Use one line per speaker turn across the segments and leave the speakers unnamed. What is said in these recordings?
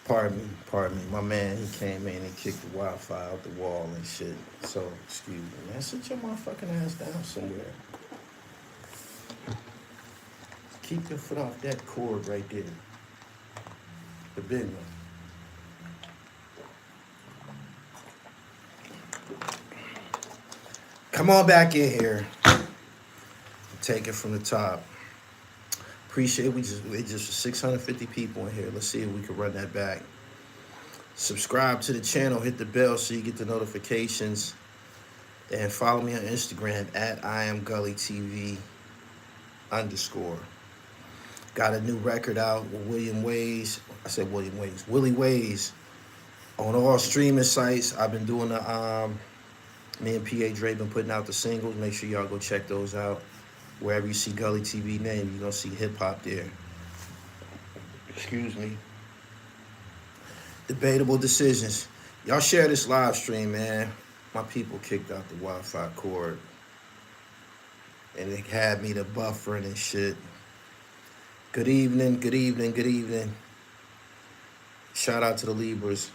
Pardon me. My man, he came in and kicked the Wi-Fi out the wall and shit. So, excuse me, man. Sit your motherfucking ass down somewhere. Keep your foot off that cord right there. The big one. Come on back in here. Take it from the top. Appreciate we just 650 people in here. Let's see if we can run that back. Subscribe to the channel, hit the bell so you get the notifications, and follow me on Instagram at IamGullyTV_. Got a new record out with Willie Ways on all streaming sites. I've been doing the me and PA Dre been putting out the singles. Make sure y'all go check those out. Wherever you see Gully TV name, you're gonna see hip hop there. Excuse me. Debatable decisions. Y'all share this live stream, man. My people kicked out the Wi-Fi cord. And it had me to buffering and shit. Good evening, good evening, good evening. Shout out to the Libras.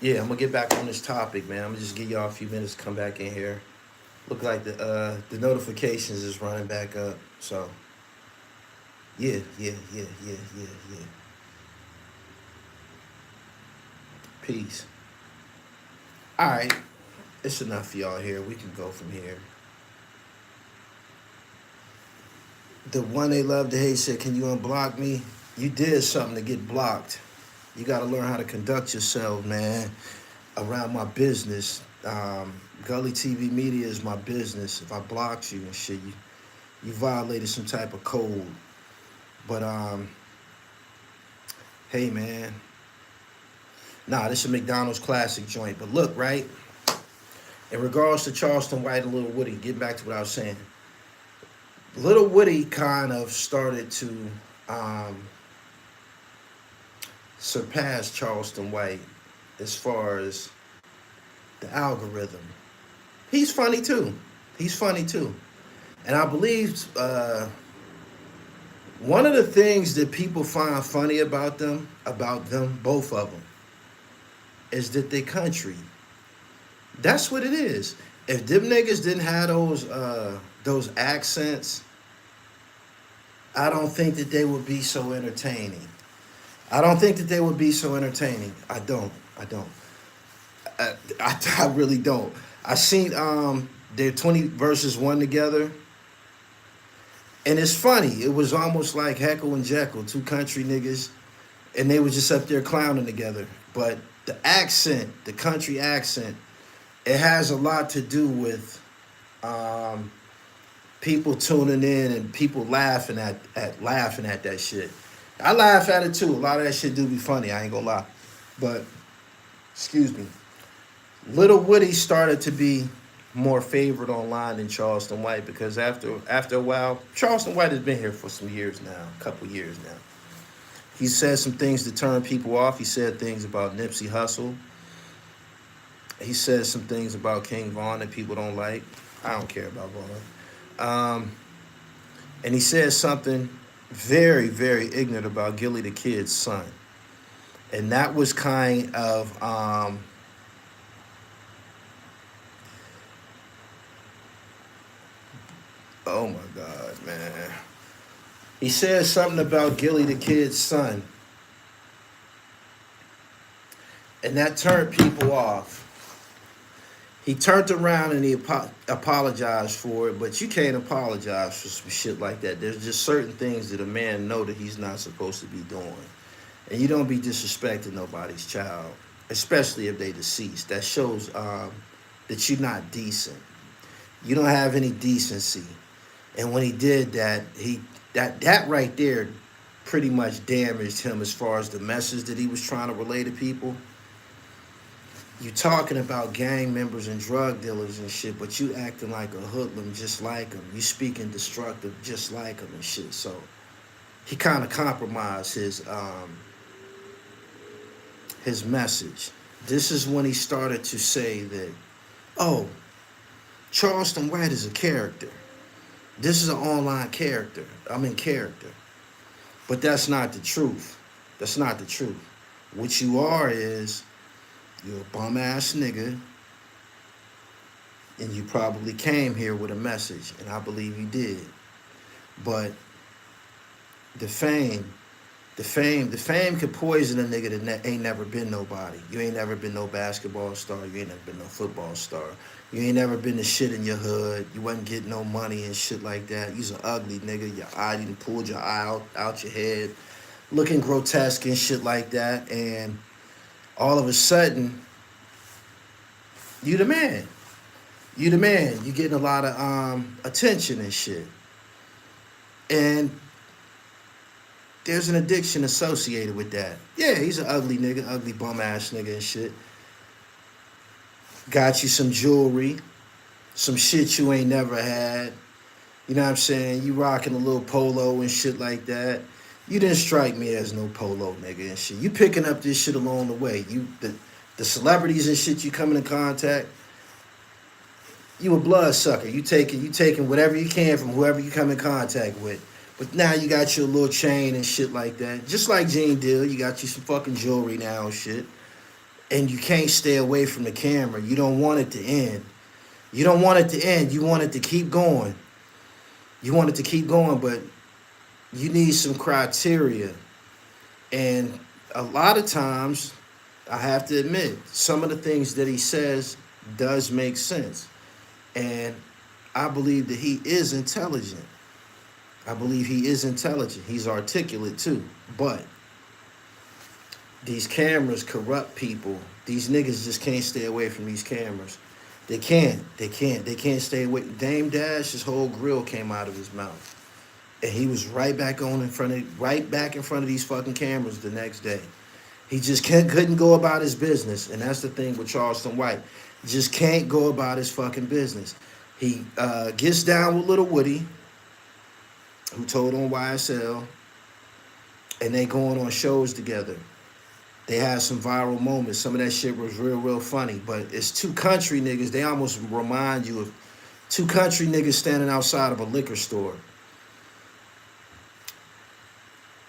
Yeah, I'm gonna get back on this topic, man. I'm gonna just give y'all a few minutes to come back in here. Look like the notifications is running back up. So yeah. Peace. All right, it's enough for y'all here. We can go from here. The one they love to hate said, "Can you unblock me?" You did something to get blocked. You got to learn how to conduct yourself, man, around my business. Gully TV Media is my business. If I blocked you and shit, you violated some type of code. But hey, man. Nah, this is a McDonald's classic joint. But look, right? In regards to Charleston White and Lil Woody, getting back to what I was saying. Lil Woody kind of started to surpass Charleston White as far as the algorithm. He's funny too. And I believe one of the things that people find funny about them, both of them, is that they country. That's what it is. If them niggas didn't have those accents, I don't think that they would be so entertaining. I don't. I really don't. I seen their 20 versus 1 together. And it's funny. It was almost like Heckle and Jekyll, two country niggas, and they were just up there clowning together. But the accent, the country accent, it has a lot to do with people tuning in and people laughing at that shit. I laugh at it too. A lot of that shit do be funny. I ain't gonna lie. But excuse me. Lil Woody started to be more favored online than Charleston White because after a while, Charleston White has been here for some years now, a couple years now. He said some things to turn people off. He said things about Nipsey Hussle. He said some things about King Von that people don't like. I don't care about Von. And he said something very, very ignorant about Gilly the Kid's son. And that was kind of oh my God, man. He said something about Gilly the Kid's son. And that turned people off. He turned around and he apologized for it, but you can't apologize for some shit like that. There's just certain things that a man know that he's not supposed to be doing. And you don't be disrespecting nobody's child, especially if they deceased. That shows that you're not decent. You don't have any decency. And when he did that, that right there pretty much damaged him as far as the message that he was trying to relay to people. You talking about gang members and drug dealers and shit, but you acting like a hoodlum just like them. You speaking destructive just like them and shit. So he kind of compromised his message. This is when he started to say that, oh, Charleston White is a character. This is an online character. I'm in character. But that's not the truth. That's not the truth. What you are is you're a bum ass nigga, and you probably came here with a message, and I believe you did. But the fame, the fame could poison a nigga that ain't never been nobody. You ain't never been no basketball star. You ain't never been no football star. You ain't never been the shit in your hood. You wasn't getting no money and shit like that. You's an ugly nigga. Your eye, you done pulled your eye out your head, looking grotesque and shit like that. And all of a sudden, you the man. You the man. You getting a lot of attention and shit. And there's an addiction associated with that. Yeah, he's an ugly nigga, ugly bum ass nigga and shit. Got you some jewelry, some shit you ain't never had. You know what I'm saying? You rocking a little polo and shit like that. You didn't strike me as no polo nigga and shit. You picking up this shit along the way. The celebrities and shit you coming in contact. You a blood sucker. You taking whatever you can from whoever you come in contact with. But now you got your little chain and shit like that. Just like Gene Deal, you got you some fucking jewelry now and shit. And you can't stay away from the camera. You don't want it to end. You don't want it to end. You want it to keep going. You want it to keep going, but you need some criteria. And a lot of times, I have to admit, some of the things that he says does make sense. And I believe that he is intelligent. I believe he is intelligent. He's articulate too. But these cameras corrupt people. These niggas just can't stay away from these cameras. They can't stay away. Dame Dash, his whole grill came out of his mouth. And he was right back in front of these fucking cameras the next day. He just couldn't go about his business. And that's the thing with Charleston White. Just can't go about his fucking business. He gets down with Lil Woody, who told on YSL, and they going on shows together. They had some viral moments. Some of that shit was real funny. But it's two country niggas. They almost remind you of two country niggas standing outside of a liquor store.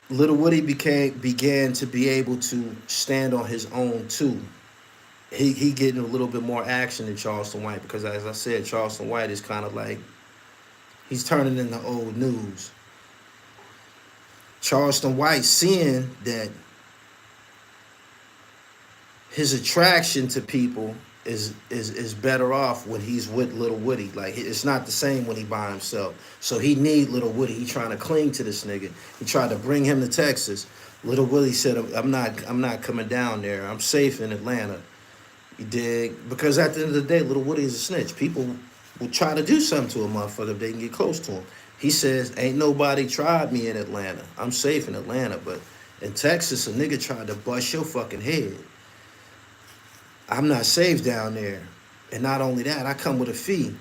Lil Woody began to be able to stand on his own too. He getting a little bit more action than Charleston White because, as I said, Charleston White is kind of like, he's turning into old news. Charleston White seeing that his attraction to people is better off when he's with Lil Woody. Like, it's not the same when he by himself. So he need Lil Woody. He trying to cling to this nigga. He tried to bring him to Texas. Lil Woody said, I'm not coming down there. I'm safe in Atlanta. You dig? Because at the end of the day, Lil Woody is a snitch. People will try to do something to a motherfucker if they can get close to him. He says, ain't nobody tried me in Atlanta. I'm safe in Atlanta. But in Texas, a nigga tried to bust your fucking head. I'm not safe down there. And not only that, I come with a fee.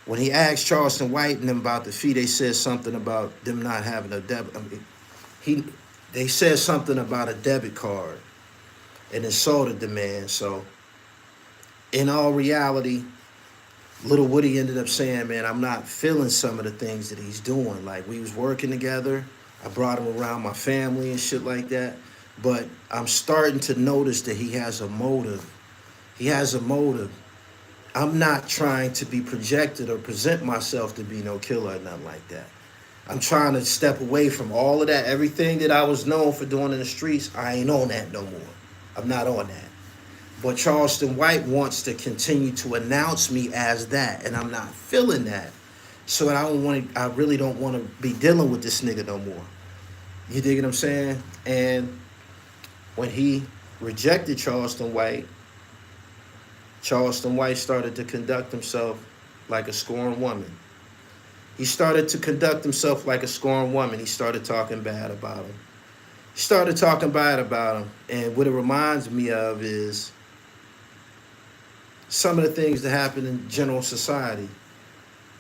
When he asked Charleston White and them about the fee, they said something about them not having a debit. They said something about a debit card and insulted the man. So, in all reality, Lil Woody ended up saying, man, I'm not feeling some of the things that he's doing. Like, we was working together. I brought him around my family and shit like that. But I'm starting to notice that he has a motive. He has a motive. I'm not trying to be projected or present myself to be no killer or nothing like that. I'm trying to step away from all of that. Everything that I was known for doing in the streets, I ain't on that no more. I'm not on that. But Charleston White wants to continue to announce me as that, and I'm not feeling that. So I really don't want to be dealing with this nigga no more. You dig what I'm saying? And when he rejected Charleston White started to conduct himself like a scorned woman. He started to conduct himself like a scorned woman. He started talking bad about him. And what it reminds me of is some of the things that happen in general society.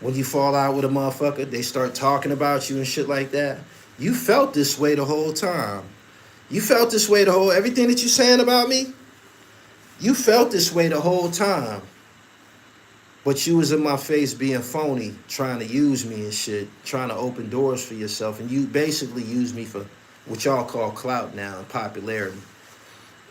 When you fall out with a motherfucker, they start talking about you and shit like that. You felt this way the whole time. Everything that you saying about me, you felt this way the whole time. But you was in my face being phony, trying to use me and shit, trying to open doors for yourself. And you basically used me for what y'all call clout now and popularity.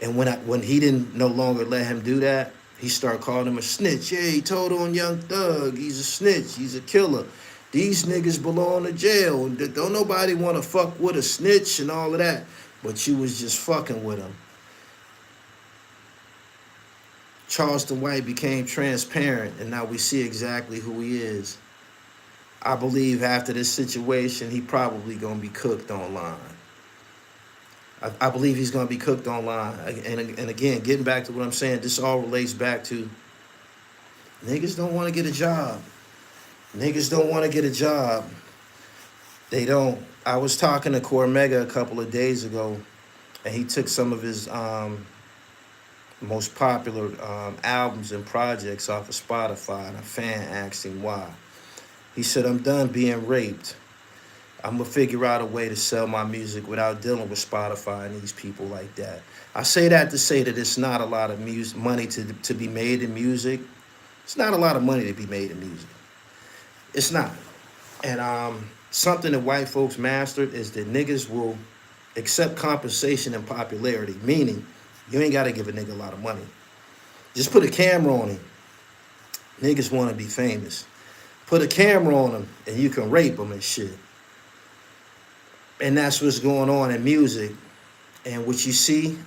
And when he didn't no longer let him do that, he started calling him a snitch. Yeah, he told on Young Thug. He's a snitch. He's a killer. These niggas belong to jail. Don't nobody want to fuck with a snitch and all of that. But you was just fucking with him. Charleston White became transparent, and now we see exactly who he is. I believe after this situation, he probably gonna be cooked online. I believe he's gonna be cooked online. And again, getting back to what I'm saying, this all relates back to niggas don't want to get a job. Niggas don't want to get a job. They don't. I was talking to Cormega a couple of days ago, and he took some of his most popular albums and projects off of Spotify, and a fan asked him why. He said, I'm done being raped. I'm going to figure out a way to sell my music without dealing with Spotify and these people like that. I say that to say that it's not a lot of money to be made in music. It's not a lot of money to be made in music. It's not. And something that white folks mastered is that niggas will accept compensation and popularity, meaning you ain't got to give a nigga a lot of money. Just put a camera on him. Niggas want to be famous. Put a camera on him and you can rape him and shit. And that's what's going on in music. And what you see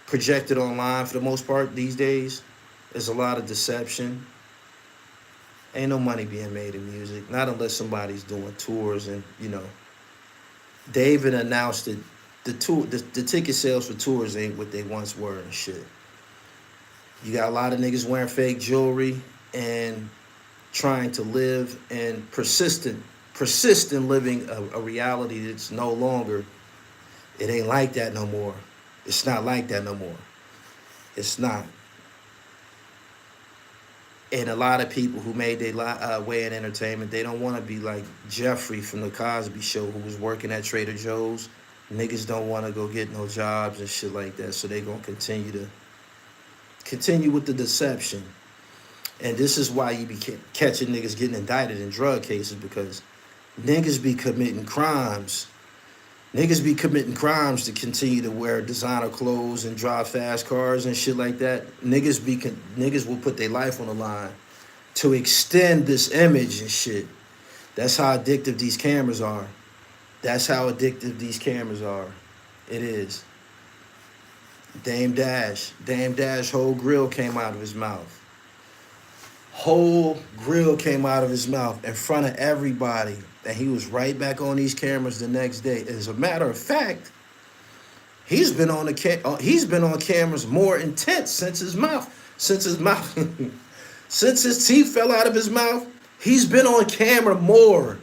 projected online for the most part these days is a lot of deception. Ain't no money being made in music, not unless somebody's doing tours. And, you know, they even announced that the ticket sales for tours ain't what they once were and shit. You got a lot of niggas wearing fake jewelry and trying to live and persist in living a reality that's no longer, it ain't like that no more. It's not like that no more. It's not. And a lot of people who made their way in entertainment, they don't want to be like Jeffrey from the Cosby Show, who was working at Trader Joe's. Niggas don't want to go get no jobs and shit like that, so they gonna continue with the deception. And this is why you be catching niggas getting indicted in drug cases, because niggas be committing crimes. Niggas be committing crimes to continue to wear designer clothes and drive fast cars and shit like that. Niggas will put their life on the line to extend this image and shit. That's how addictive these cameras are. That's how addictive these cameras are. It is. Dame Dash, whole grill came out of his mouth. Whole grill came out of his mouth in front of everybody. And he was right back on these cameras the next day. As a matter of fact, he's been on cameras more intense since his teeth fell out of his mouth. He's been on camera more.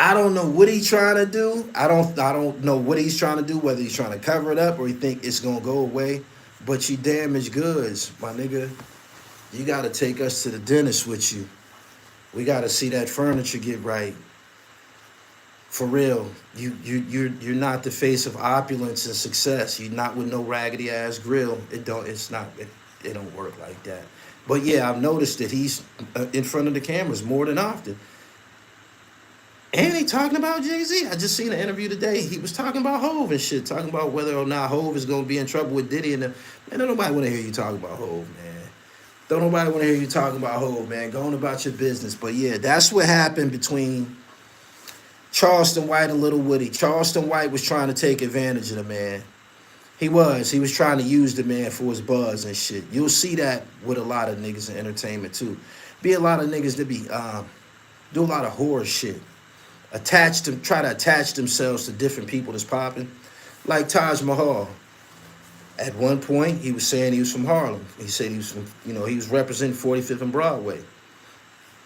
I don't know what he's trying to do. I don't know what he's trying to do, whether he's trying to cover it up or he think it's gonna go away. But you damaged goods, my nigga. You gotta take us to the dentist with you. We gotta see that furniture get right. For real, you're not the face of opulence and success. You're not with no raggedy ass grill. It don't work like that. But yeah, I've noticed that he's in front of the cameras more than often. And he talking about Jay-Z. I just seen an interview today. He was talking about Hov and shit, talking about whether or not Hov is gonna be in trouble with Diddy and them. Man, don't nobody want to hear you talk about Hov, man. Don't nobody want to hear you talking about Hov, man. Go on about your business. But yeah, that's what happened between Charleston White and Lil Woody. Charleston White was trying to take advantage of the man. He was trying to use the man for his buzz and shit. You'll see that with a lot of niggas in entertainment too. Be a lot of niggas that be do a lot of horror shit. Try to attach themselves to different people that's popping. Like Taj Mahal. At one point, he was saying he was from Harlem. He said he was from, he was representing 45th and Broadway.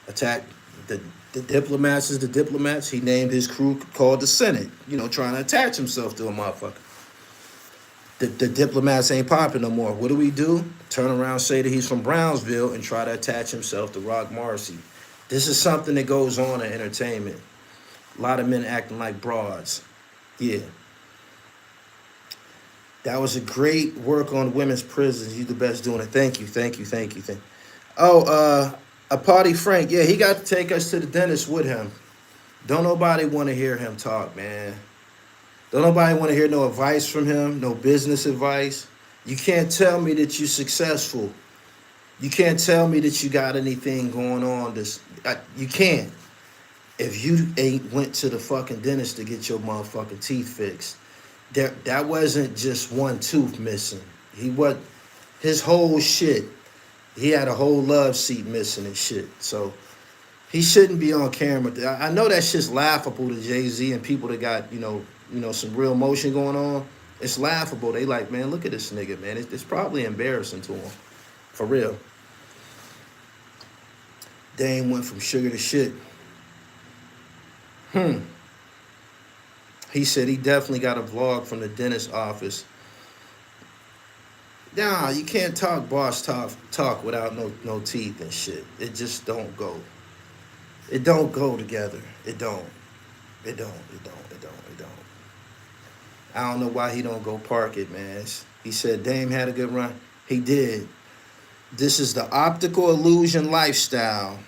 Attacked the diplomats is the diplomats. He named his crew called the Senate, trying to attach himself to a motherfucker. The diplomats ain't popping no more. What do? Turn around, say that he's from Brownsville and try to attach himself to Rock Marcy. This is something that goes on in entertainment. A lot of men acting like broads. Yeah. That was a great work on women's prisons. You the best doing it. Thank you. Oh, a party Frank. Yeah, he got to take us to the dentist with him. Don't nobody want to hear him talk, man. Don't nobody want to hear no advice from him, no business advice. You can't tell me that you're successful. You can't tell me that you got anything going on. You can't. If you ain't went to the fucking dentist to get your motherfucking teeth fixed, that wasn't just one tooth missing. His whole shit. He had a whole love seat missing and shit. So he shouldn't be on camera. I know that shit's laughable to Jay-Z and people that got some real emotion going on. It's laughable. They like, man, look at this nigga, man. It's probably embarrassing to him, for real. Dame went from sugar to shit. He said he definitely got a vlog from the dentist office. Nah, you can't talk boss talk without no teeth and shit. It just don't go. It don't go together. It don't. I don't know why he don't go park it, man. He said Dame had a good run. He did. This is the optical illusion lifestyle.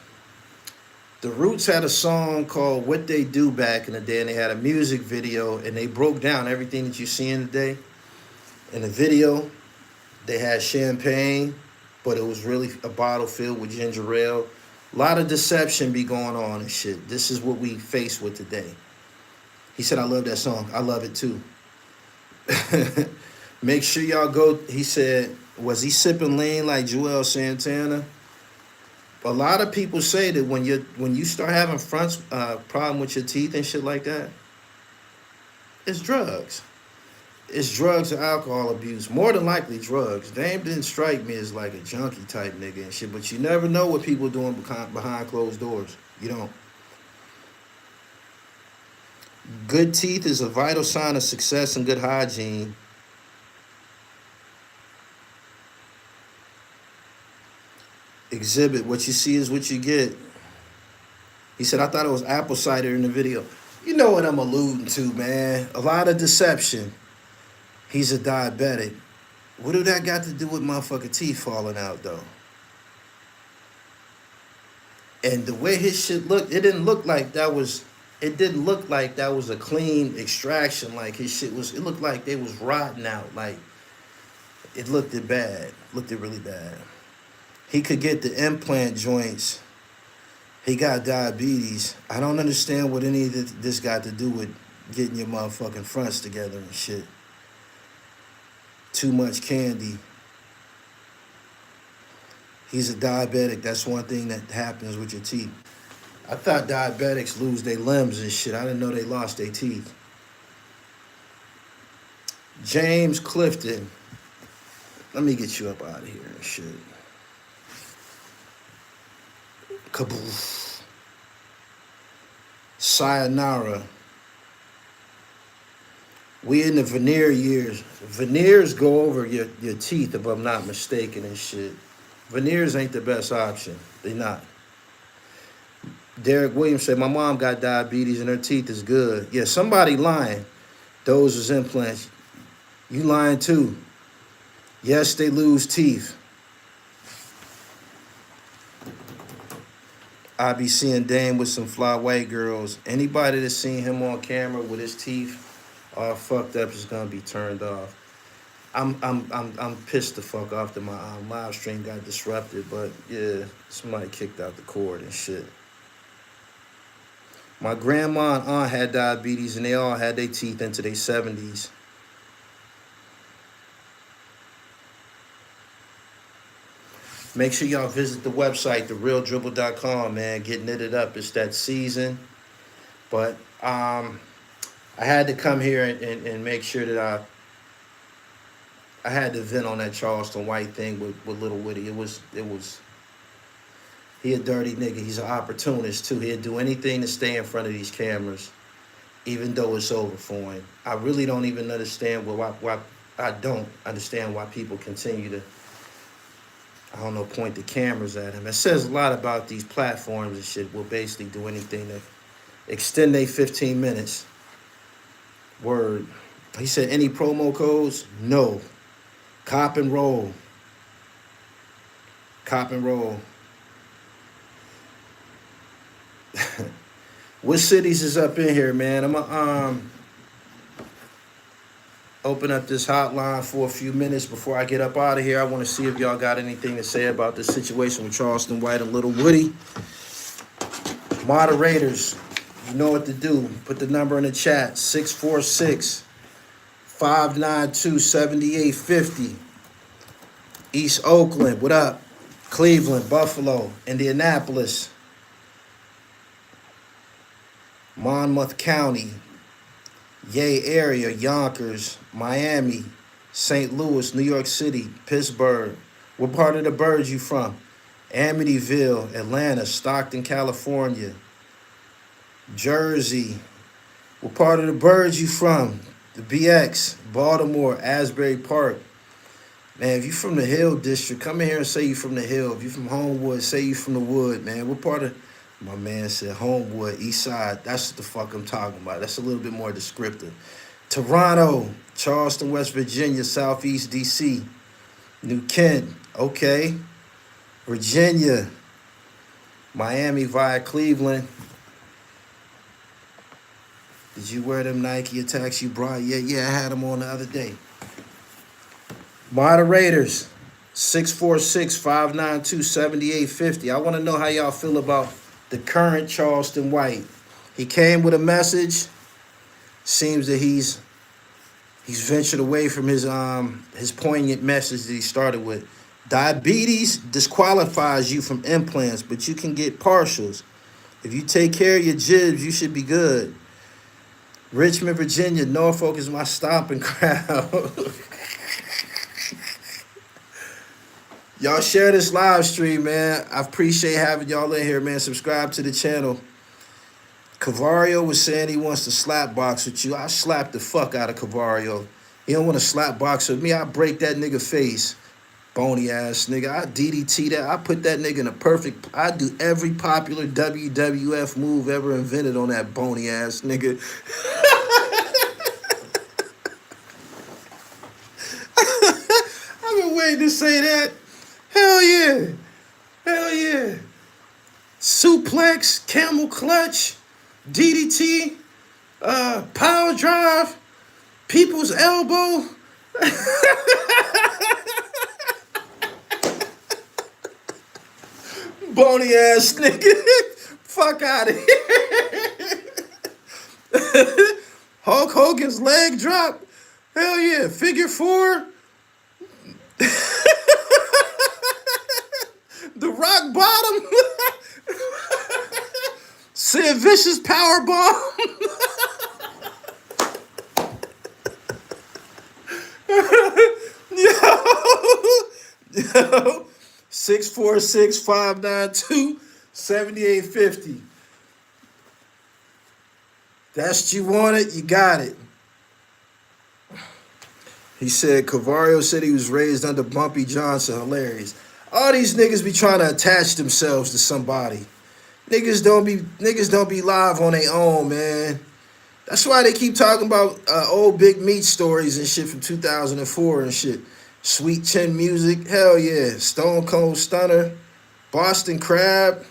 The Roots had a song called What They Do back in the day, and they had a music video, and they broke down everything that you see in today. In the video, they had champagne, but it was really a bottle filled with ginger ale. A lot of deception be going on and shit. This is what we face with today. He said, I love that song. I love it too. Make sure y'all go. He said, was he sipping lean like Joel Santana? A lot of people say that when you start having problem with your teeth and shit like that, it's drugs. It's drugs or alcohol abuse. More than likely drugs. Dame didn't strike me as like a junkie type nigga and shit, but you never know what people are doing behind closed doors. You don't. Good teeth is a vital sign of success and good hygiene. Exhibit, what you see is what you get. He said, I thought it was apple cider in the video. You know what I'm alluding to, man. A lot of deception. He's a diabetic. What do that got to do with motherfucking teeth falling out, though? And the way his shit looked, it didn't look like that was a clean extraction. Like his shit was, it looked like they was rotting out. Like, it looked bad. Looked really bad. He could get the implant joints. He got diabetes. I don't understand what any of this got to do with getting your motherfucking fronts together and shit. Too much candy. He's a diabetic. That's one thing that happens with your teeth. I thought diabetics lose their limbs and shit. I didn't know they lost their teeth. James Clifton. Let me get you up out of here and shit. Kaboof. Sayonara. We in the veneer years. Veneers go over your teeth, if I'm not mistaken, and shit. Veneers ain't the best option. They not. Derek Williams said, my mom got diabetes and her teeth is good. Yeah, somebody lying. Those was implants. You lying too. Yes, they lose teeth. I be seeing Dame with some fly white girls. Anybody that's seen him on camera with his teeth all fucked up is gonna be turned off. I'm pissed the fuck off that my live stream got disrupted, but yeah, somebody kicked out the cord and shit. My grandma and aunt had diabetes and they all had their teeth into their 70s. Make sure y'all visit the website, therealdribble.com, man. Get knitted up. It's that season. But I had to come here and make sure that I had to vent on that Charleston White thing with Lil Woody. It was he a dirty nigga. He's an opportunist too. He'd do anything to stay in front of these cameras, even though it's over for him. I really don't even understand why I don't understand why people continue to, I don't know, point the cameras at him. It says a lot about these platforms and shit. Will basically do anything to extend their 15 minutes. Word. He said, any promo codes? No. Cop and roll. Cop and roll. What cities is up in here, man? open up this hotline for a few minutes before I get up out of here. I want to see if y'all got anything to say about the situation with Charleston White and Lil Woody. Moderators, you know what to do. Put the number in the chat, 646-592-7850. East Oakland, what up? Cleveland, Buffalo, Indianapolis, Monmouth County, Yay area, Yonkers, Miami, St. Louis, New York City, Pittsburgh. What part of the birds you from? Amityville, Atlanta, Stockton, California, Jersey. What part of the birds you from? The BX, Baltimore, Asbury Park. Man, if you from the Hill District, come in here and say you from the Hill. If you from Homewood, say you from the Wood, man. What part of... My man said Homewood, East Side. That's what the fuck I'm talking about. That's a little bit more descriptive. Toronto, Charleston, West Virginia, Southeast DC, New Kent, okay. Virginia, Miami via Cleveland. Did you wear them Nike Attacks you brought? Yeah, I had them on the other day. Moderators, 646-592-7850. I want to know how y'all feel about the current Charleston White. He came with a message. Seems that he's ventured away from his poignant message that he started with. Diabetes disqualifies you from implants, but you can get partials. If you take care of your jibs, you should be good. Richmond, Virginia, Norfolk is my stomping ground. Y'all share this live stream, man. I appreciate having y'all in here, man. Subscribe to the channel. Cavario was saying he wants to slap box with you. I slap the fuck out of Cavario. He don't want to slap box with me. I break that nigga face. Bony ass nigga. I DDT that. I put that nigga in a perfect... I do every popular WWF move ever invented on that bony ass nigga. I've been waiting to say that. Hell yeah. Hell yeah. Suplex, camel clutch, DDT, power drive, people's elbow. Bony ass nigga. Fuck out of here. Hulk Hogan's leg drop. Hell yeah. Figure four. The rock bottom. Sid Vicious power bomb. Yo. 646-592-7850. That's what you wanted, you got it. He said Cavario said he was raised under Bumpy Johnson. Hilarious. All these niggas be trying to attach themselves to somebody. Niggas don't be live on their own, man. That's why they keep talking about old Big Meat stories and shit from 2004 and shit. Sweet Chin Music, hell yeah. Stone Cold Stunner, Boston Crab,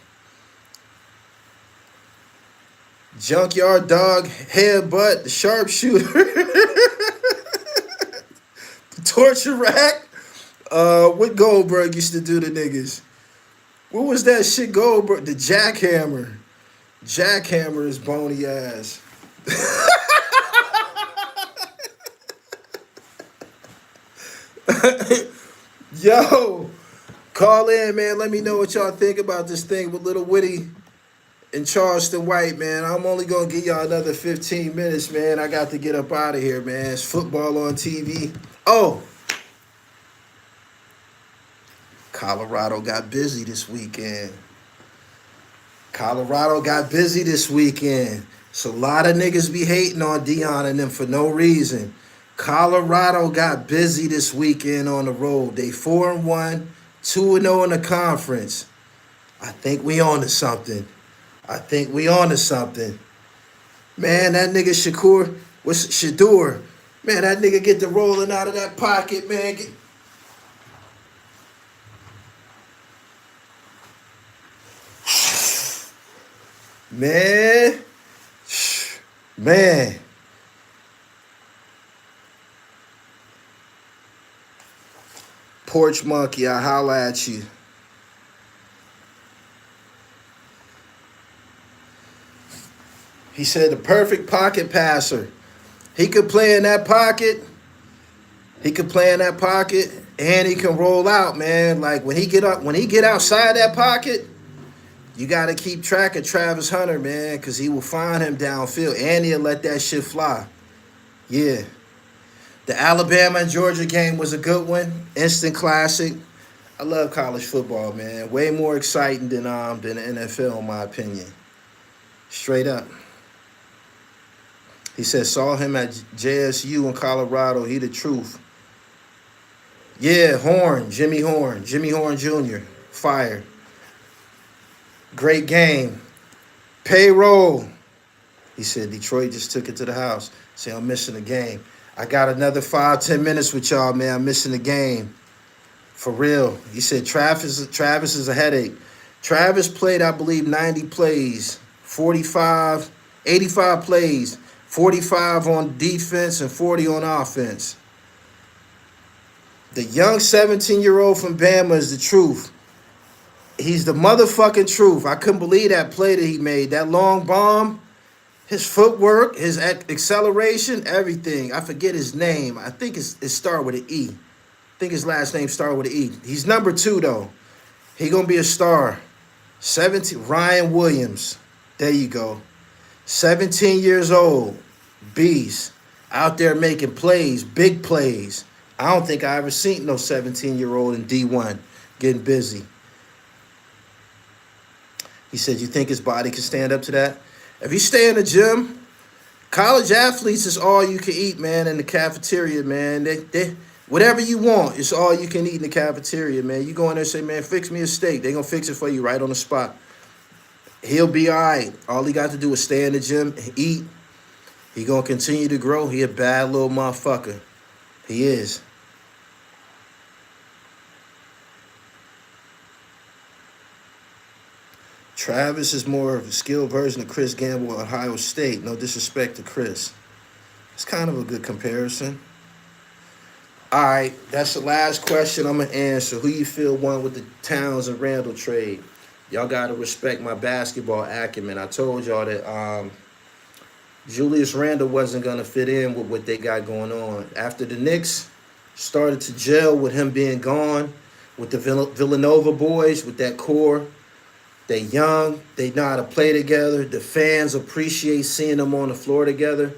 Junkyard Dog, Headbutt, the Sharpshooter, the Torture Rack. What Goldberg used to do to niggas? What was that shit Goldberg? The Jackhammer. Jackhammer is bony ass. Yo, call in, man. Let me know what y'all think about this thing with Lil Woody and Charleston White, man. I'm only going to give y'all another 15 minutes, man. I got to get up out of here, man. It's football on TV. Oh, Colorado got busy this weekend. So a lot of niggas be hating on Dion and them for no reason. Colorado got busy this weekend on the road. They 4-1, 2-0 in the conference. I think we on to something. Man, that nigga Shadur. Man, that nigga get the rolling out of that pocket, man. Man. Porch Monkey, I holla at you. He said the perfect pocket passer. He could play in that pocket. He could play in that pocket, and he can roll out, man. Like when he get outside that pocket, you got to keep track of Travis Hunter, man, because he will find him downfield, and he'll let that shit fly. Yeah. The Alabama and Georgia game was a good one. Instant classic. I love college football, man. Way more exciting than the NFL, in my opinion. Straight up. He said, saw him at JSU in Colorado. He the truth. Yeah, Jimmy Horn Jr. Fire. Great game. Payroll. He said, Detroit just took it to the house. Say, I'm missing the game. I got another 5-10 minutes with y'all, man. I'm missing the game. For real. He said, Travis is a headache. Travis played, I believe, 90 plays, 85 plays, 45 on defense and 40 on offense. The young 17-year-old from Bama is the truth. He's the motherfucking truth. I couldn't believe that play that he made. That long bomb, his footwork, his acceleration, everything. I forget his name. I think it started with an E. I think his last name started with an E. He's number 2, though. He going to be a star. 17, Ryan Williams. There you go. 17 years old. Beast. Out there making plays, big plays. I don't think I ever seen no 17-year-old in D1 getting busy. He said, you think his body can stand up to that? If you stay in the gym, college athletes is all you can eat, man, in the cafeteria, man. They whatever you want, it's all you can eat in the cafeteria, man. You go in there and say, man, fix me a steak. They're going to fix it for you right on the spot. He'll be all right. All he got to do is stay in the gym and eat. He going to continue to grow. He a bad little motherfucker. He is. Travis is more of a skilled version of Chris Gamble at Ohio State. No disrespect to Chris. It's kind of a good comparison. All right, that's the last question I'm going to answer. Who you feel won with the Towns and Randall trade? Y'all got to respect my basketball acumen. I told y'all that Julius Randle wasn't going to fit in with what they got going on. After the Knicks started to gel with him being gone, with the Villanova boys, with that core, they young, they know how to play together. The fans appreciate seeing them on the floor together.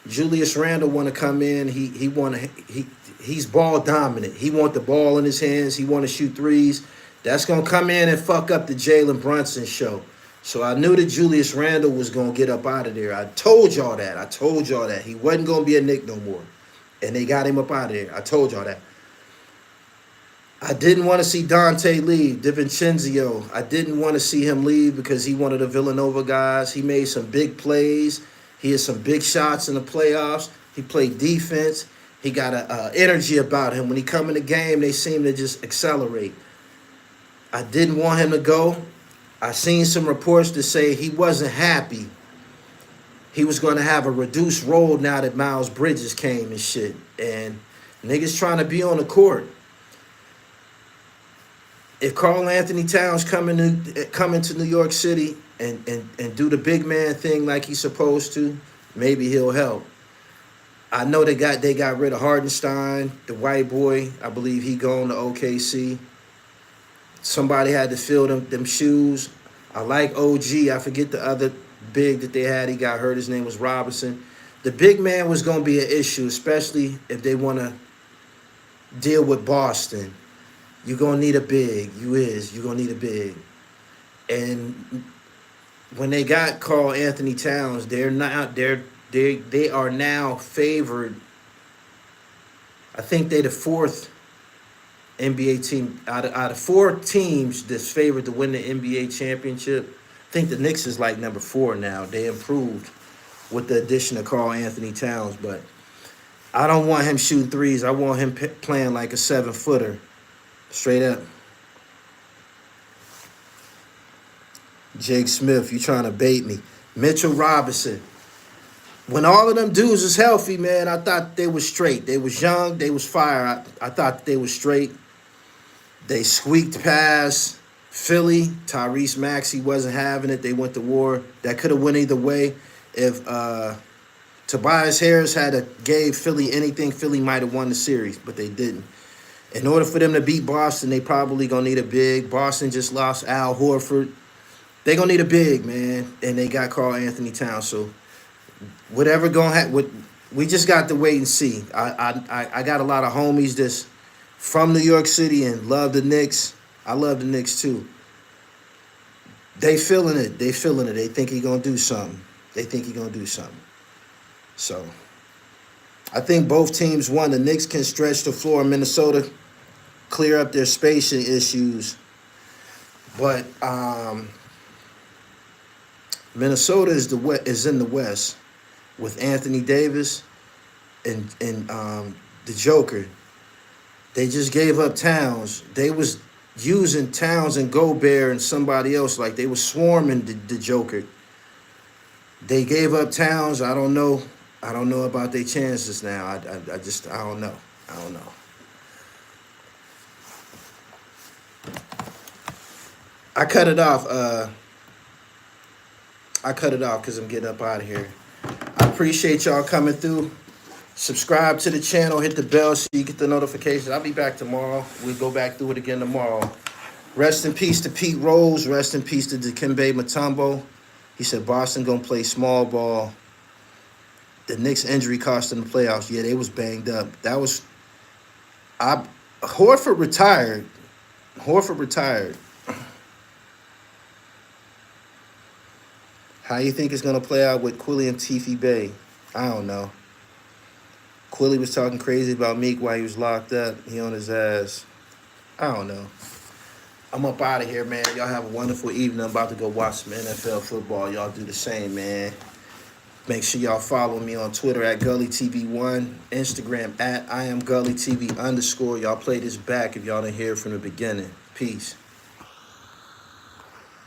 Julius Randle want to come in. He's ball dominant. He want the ball in his hands. He want to shoot threes. That's going to come in and fuck up the Jalen Brunson show. So I knew that Julius Randle was going to get up out of there. I told y'all that. He wasn't going to be a Knick no more. And they got him up out of there. I told y'all that. I didn't want to see Dante leave, DiVincenzo. I didn't want to see him leave because he one of the Villanova guys. He made some big plays. He had some big shots in the playoffs. He played defense. He got a energy about him. When he come in the game, they seem to just accelerate. I didn't want him to go. I seen some reports that say he wasn't happy. He was going to have a reduced role now that Miles Bridges came and shit. And niggas trying to be on the court. If Karl Anthony Towns come into New York City and do the big man thing like he's supposed to, maybe he'll help. I know they got rid of Hardenstein, the white boy. I believe he gone to OKC. Somebody had to fill them shoes. I like OG. I forget the other big that they had. He got hurt. His name was Robinson. The big man was going to be an issue, especially if they want to deal with Boston. You're going to need a big. You're going to need a big. And when they got Karl Anthony Towns, they are now favored. I think they're the fourth NBA team out of 4 teams that's favored to win the NBA championship. I think the Knicks is like number 4 now. They improved with the addition of Karl Anthony Towns, but I don't want him shooting threes. I want him playing like a 7-footer. Straight up. Jake Smith, you trying to bait me. Mitchell Robinson. When all of them dudes was healthy, man, I thought they was straight. They was young. They was fire. I thought they was straight. They squeaked past Philly. Tyrese Maxey wasn't having it. They went to war. That could have went either way. If Tobias Harris gave Philly anything, Philly might have won the series, but they didn't. In order for them to beat Boston, they probably gonna need a big. Boston just lost Al Horford. They gonna need a big, man, and they got Karl Anthony Towns. So whatever gonna happen, we just got to wait and see. I got a lot of homies that's from New York City and love the Knicks. I love the Knicks too. They feeling it. They feeling it. They think he gonna do something. They think he gonna do something. So I think both teams won. The Knicks can stretch the floor. Minnesota clear up their spacing issues. But Minnesota is in the West with Anthony Davis and the Joker. They just gave up Towns. They was using Towns and Gobert and somebody else, like they was swarming the Joker. They gave up Towns. I don't know about their chances now. I don't know. I don't know. I cut it off because I'm getting up out of here. I appreciate y'all coming through. Subscribe to the channel, hit the bell so you get the notifications. I'll be back tomorrow. We'll go back through it again tomorrow. Rest in peace to Pete Rose. Rest in peace to Dikembe Mutombo. He said Boston gonna play small ball. The Knicks injury cost them the playoffs. Yeah, they was banged up. Horford retired. How you think it's gonna play out with Quilly and Tiffy Bay? I don't know. Quilly was talking crazy about Meek while he was locked up. He on his ass. I don't know. I'm up out of here, man. Y'all have a wonderful evening. I'm about to go watch some NFL football. Y'all do the same, man. Make sure y'all follow me on Twitter at GullyTV1, Instagram at IamGullyTV_. Y'all play this back if y'all didn't hear it from the beginning. Peace.